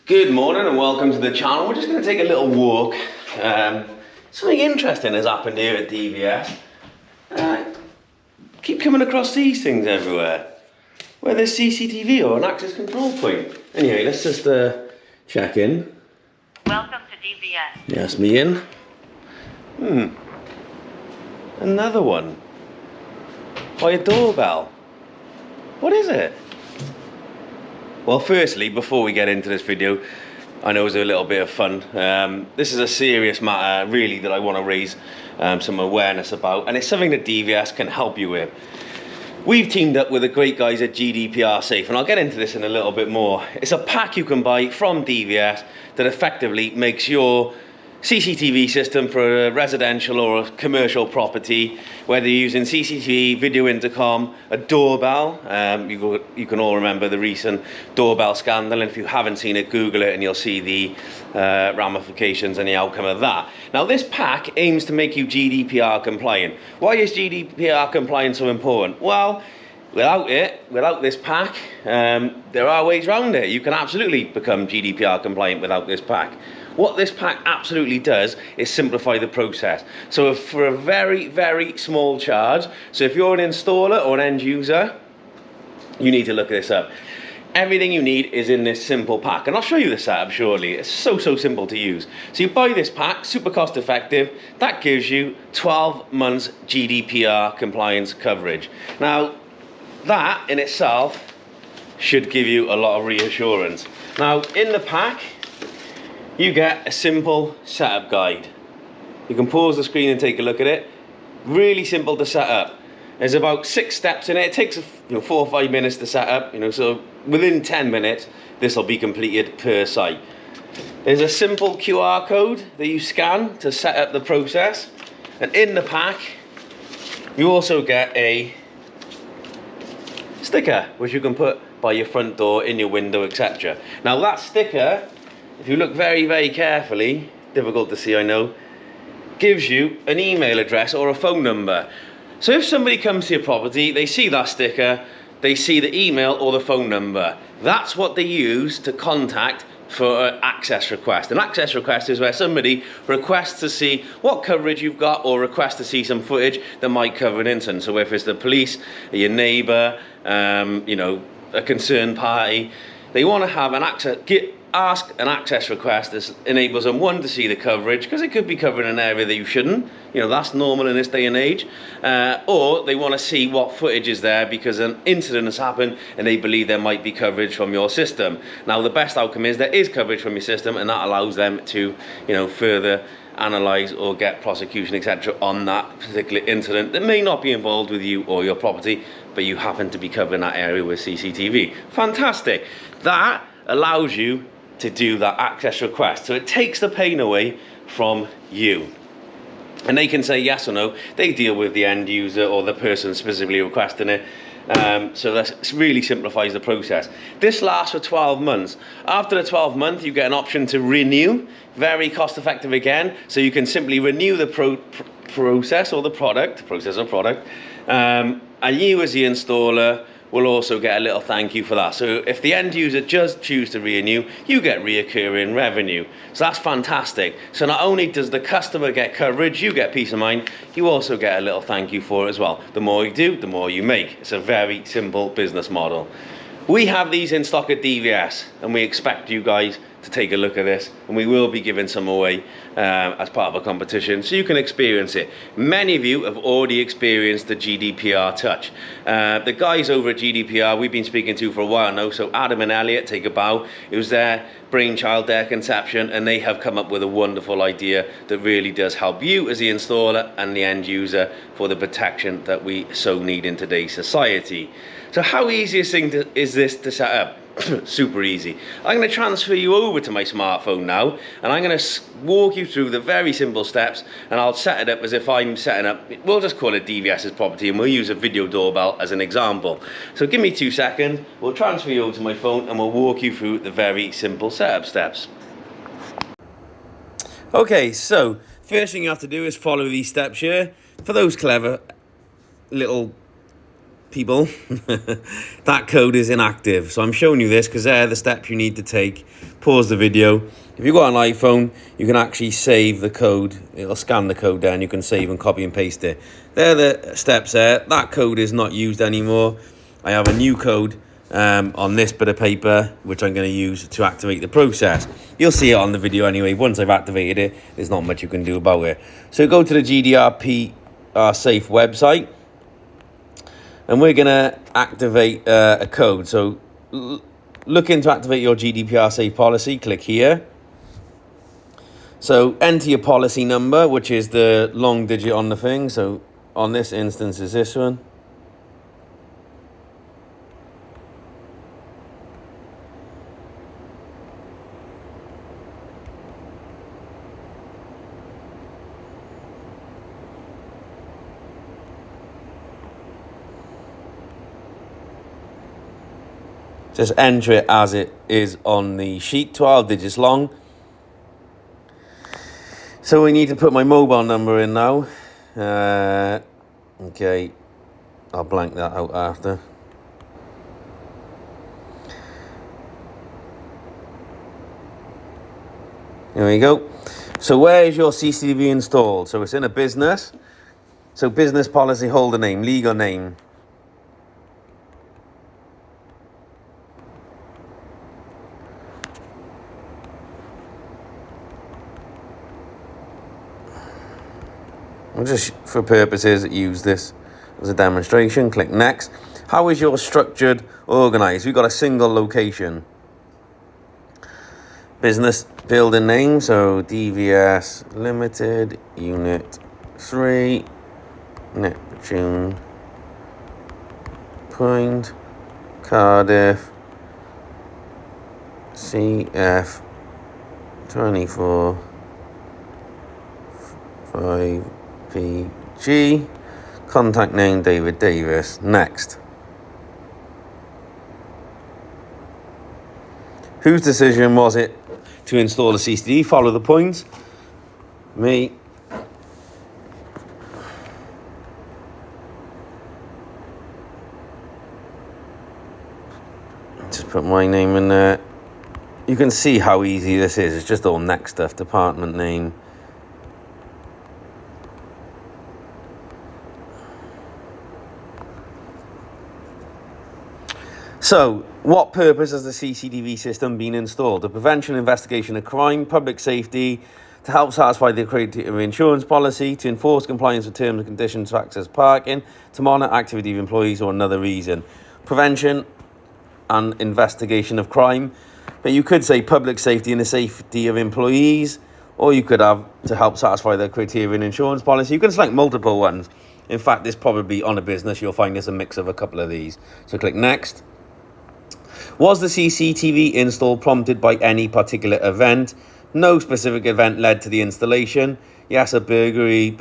Good morning and welcome to the channel. We're just going to take a little walk. Something interesting has happened here at DVS. Keep coming across these things everywhere, where there's CCTV or an access control point. Anyway, let's just check in. Welcome to DVS. Yes, me in. Another one. By a doorbell. What is it? Well, firstly, before we get into this video, I know it's a little bit of fun. This is a serious matter, really, that I want to raise some awareness about, and it's something that DVS can help you with. We've teamed up with the great guys at GDPR Safe, and I'll get into this in a little bit more. It's a pack you can buy from DVS that effectively makes your CCTV system for a residential or a commercial property, whether you're using CCTV, video intercom, a doorbell. You can all remember the recent doorbell scandal, and if you haven't seen it, Google it and you'll see the ramifications and the outcome of that. Now, this pack aims to make you GDPR compliant. Why is GDPR compliance so important? Well, without this pack, there are ways around it. You can absolutely become GDPR compliant without this pack. What this pack absolutely does is simplify the process. So for a very, very small charge, so if you're an installer or an end user, you need to look this up. Everything you need is in this simple pack, and I'll show you the setup shortly. It's so simple to use. So you buy this pack, super cost effective. That gives you 12 months GDPR compliance coverage. Now, that in itself should give you a lot of reassurance. Now, in the pack, you get a simple setup guide. You can pause the screen and take a look at it. Really simple to set up. There's about 6 steps in it. It takes 4 or 5 minutes to set up. So within 10 minutes, this will be completed per site. There's a simple QR code that you scan to set up the process. And in the pack, you also get a sticker, which you can put by your front door, in your window, etc. Now, that sticker, if you look very, very carefully, difficult to see, I know, gives you an email address or a phone number. So if somebody comes to your property, they see that sticker, they see the email or the phone number. That's what they use to contact for an access request. An access request is where somebody requests to see what coverage you've got, or requests to see some footage that might cover an incident. So if it's the police, your neighbour, a concerned party, they want to have an ask an access request. This enables them, one, to see the coverage, because it could be covering an area that you shouldn't. That's normal in this day and age. Or they want to see what footage is there because an incident has happened and they believe there might be coverage from your system. Now, the best outcome is there is coverage from your system, and that allows them to, further analyse or get prosecution, etc. on that particular incident that may not be involved with you or your property, but you happen to be covering that area with CCTV. Fantastic. That allows you to do that access request. So it takes the pain away from you. And they can say yes or no. They deal with the end user or the person specifically requesting it. So that really simplifies the process. This lasts for 12 months. After the 12th month, you get an option to renew. Very cost effective again. So you can simply renew the process or the product. And you as the installer will also get a little thank you for that. So if the end user does choose to renew, you get reoccurring revenue. So that's fantastic. So not only does the customer get coverage, you get peace of mind, you also get a little thank you for it as well. The more you do, the more you make. It's a very simple business model. We have these in stock at DVS, and we expect you guys to take a look at this, and we will be giving some away as part of a competition so you can experience it. Many of you have already experienced the GDPR touch. The guys over at GDPR we've been speaking to for a while now, so Adam and Elliot, take a bow. It was their brainchild, their conception, and they have come up with a wonderful idea that really does help you as the installer and the end user for the protection that we so need in today's society. So how easy is this to set up? Super easy. I'm going to transfer you over to my smartphone now, and I'm going to walk you through the very simple steps, and I'll set it up as if I'm setting up, we'll just call it DVS's property, and we'll use a video doorbell as an example. So give me 2 seconds, we'll transfer you over to my phone, and we'll walk you through the very simple setup steps. Okay, so first thing you have to do is follow these steps here. For those clever little people, that code is inactive. So I'm showing you this because they're the steps you need to take. Pause the video. If you've got an iPhone, you can actually save the code. It'll scan the code down. You can save and copy and paste it. They're the steps there. That code is not used anymore. I have a new code on this bit of paper, which I'm going to use to activate the process. You'll see it on the video anyway. Once I've activated it, there's not much you can do about it. So go to the GDPR Safe website, and we're going to activate a code. So looking to activate your GDPR Safe policy, click here. So enter your policy number, which is the long digit on the thing. So on this instance is this one. Just enter it as it is on the sheet, 12 digits long. So we need to put my mobile number in now. Okay, I'll blank that out after. There we go. So where is your CCTV installed? So it's in a business. So business policy holder name, legal name. I'll just, for purposes, use this as a demonstration. Click next. How is your structured organized? We've got a single location. Business building name, so DVS Limited, Unit 3, Neptune Point, Cardiff, CF 24 5PG. Contact name David Davis. Next. Whose decision was it to install the CCTV? Follow the points. Me. Just put my name in there. You can see how easy this is. It's just all next stuff. Department name. So, what purpose has the CCTV system been installed? The prevention and investigation of crime, public safety, to help satisfy the criteria of insurance policy, to enforce compliance with terms and conditions to access parking, to monitor activity of employees, or another reason. Prevention and investigation of crime. But you could say public safety and the safety of employees, or you could have to help satisfy the criteria of an insurance policy. You can select multiple ones. In fact, this probably on a business, you'll find there's a mix of a couple of these. So click next. Was the CCTV install prompted by any particular event? No specific event led to the installation. Yes, a burglary,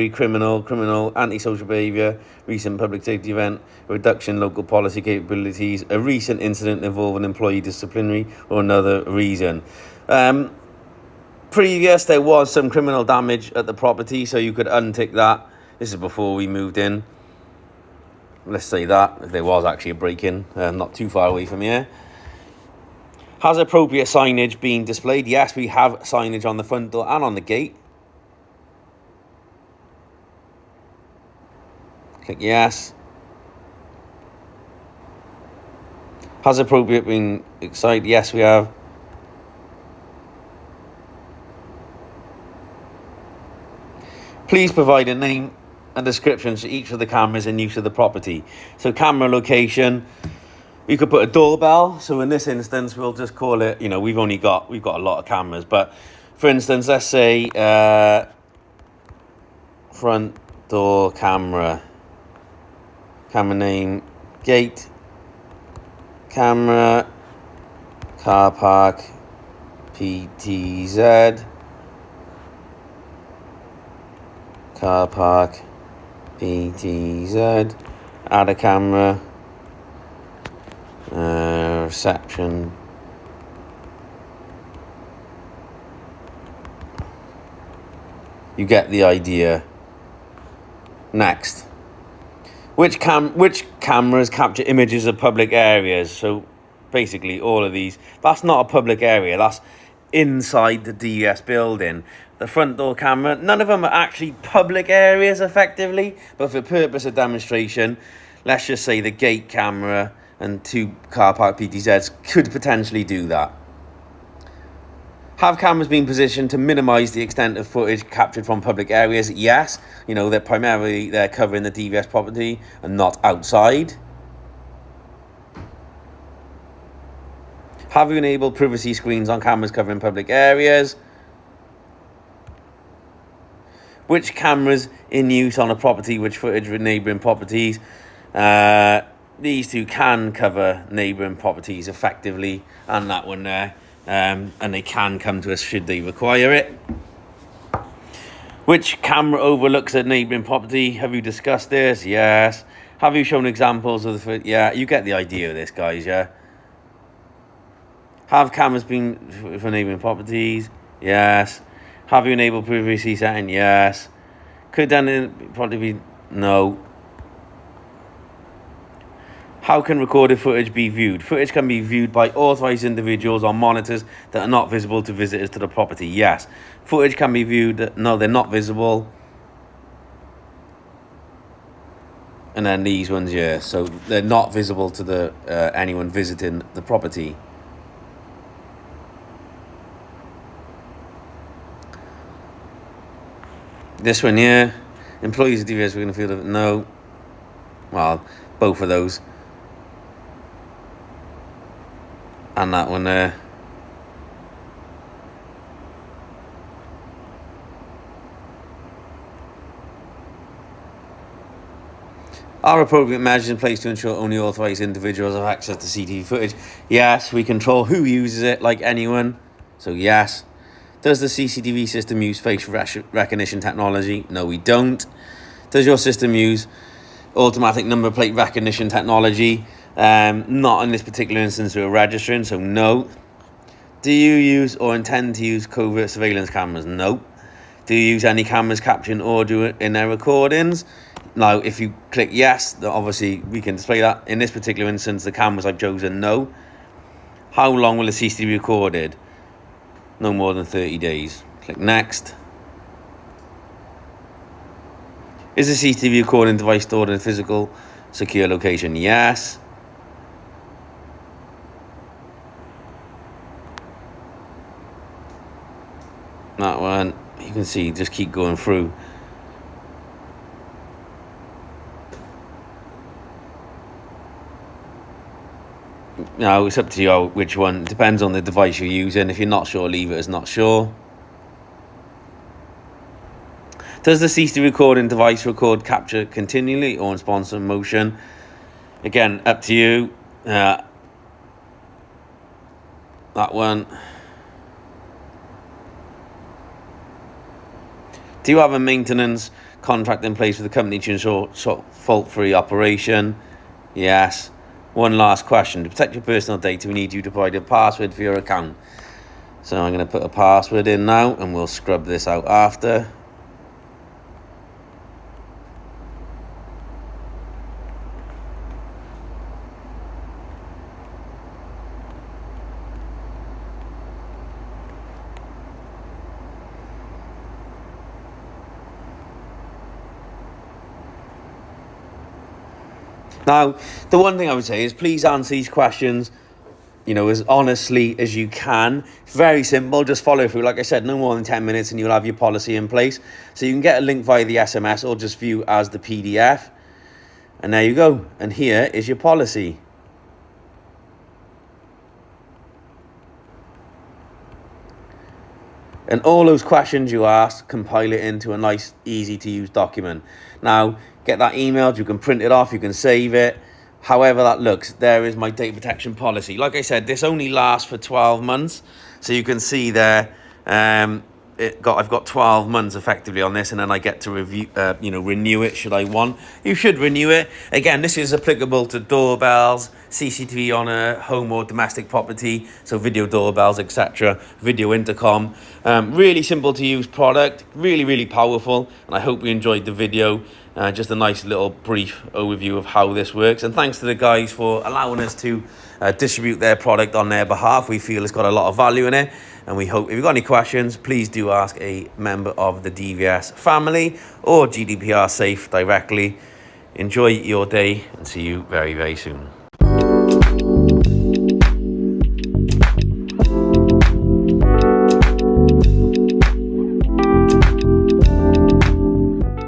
criminal, antisocial behaviour, recent public safety event, a reduction in local policy capabilities, a recent incident involving employee disciplinary, or another reason. Previous, there was some criminal damage at the property, so you could untick that. This is before we moved in. Let's say that there was actually a break-in, not too far away from here. Has appropriate signage been displayed? Yes, we have signage on the front door and on the gate. Click yes. Has appropriate been excited? Yes, we have. Please provide a name and descriptions for each of the cameras in use of the property. So camera location, you could put a doorbell. So in this instance, we'll just call it, we've got a lot of cameras, but for instance, let's say front door camera name, gate, camera, car park, PTZ, car park, PTZ, add a camera, reception, you get the idea. Next. Which cameras capture images of public areas? So basically all of these. That's not a public area. That's inside the DVS building. The front door camera, none of them are actually public areas effectively, but for purpose of demonstration, let's just say the gate camera and 2 car park PTZs could potentially do that. Have cameras been positioned to minimise the extent of footage captured from public areas? Yes. You know, they're covering the DVS property and not outside. Have you enabled privacy screens on cameras covering public areas? Which cameras in use on a property which footage with neighbouring properties? These 2 can cover neighbouring properties effectively, and that one there. And they can come to us should they require it. Which camera overlooks a neighbouring property? Have you discussed this? Yes. Have you shown examples of the... Yeah, you get the idea of this, guys, yeah? Have cameras been for neighbouring properties? Yes. Have you enabled privacy setting? Yes. Could then probably be... No. How can recorded footage be viewed? Footage can be viewed by authorised individuals on monitors that are not visible to visitors to the property. Yes. Footage can be viewed... No, they're not visible. And then these ones, yeah. So they're not visible to the anyone visiting the property. This one here, employees of DVS we're going to feel that no. Well, both of those. And that one there. Are appropriate measures in place to ensure only authorised individuals have access to CCTV footage? Yes, we control who uses it like anyone. So yes. Does the CCTV system use face recognition technology? No, we don't. Does your system use automatic number plate recognition technology? Not in this particular instance we're registering, so no. Do you use or intend to use covert surveillance cameras? No. Do you use any cameras capturing audio in their recordings? Now, if you click yes, obviously we can display that. In this particular instance, the cameras I've chosen, no. How long will the CCTV be recorded? No more than 30 days. Click next. Is the CCTV recording device stored in a physical, secure location? Yes. That one, you can see, just keep going through. Now, it's up to you which one. Depends on the device you're using. If you're not sure, leave it as not sure. Does the CCTV recording device record capture continually or in response to motion? Again, up to you. That one. Do you have a maintenance contract in place with the company to ensure fault-free operation? Yes. One last question. To protect your personal data, we need you to provide a password for your account. So I'm going to put a password in now, and we'll scrub this out after. Now, the one thing I would say is please answer these questions, you know, as honestly as you can. It's very simple. Just follow through. Like I said, no more than 10 minutes and you'll have your policy in place. So you can get a link via the SMS or just view as the PDF. And there you go. And here is your policy. And all those questions you ask, compile it into a nice, easy-to-use document. Now, get that emailed. You can print it off. You can save it. However that looks, there is my data protection policy. Like I said, this only lasts for 12 months. So you can see there, I've got 12 months effectively on this, and then I get to renew it should I want. You should renew it. Again, this is applicable to doorbells, CCTV on a home or domestic property, so video doorbells, etc., video intercom. Really simple to use product, really, really powerful, and I hope you enjoyed the video. Just a nice little brief overview of how this works. And thanks to the guys for allowing us to distribute their product on their behalf. We feel it's got a lot of value in it. And we hope if you've got any questions, please do ask a member of the DVS family or GDPR Safe directly. Enjoy your day and see you very, very soon.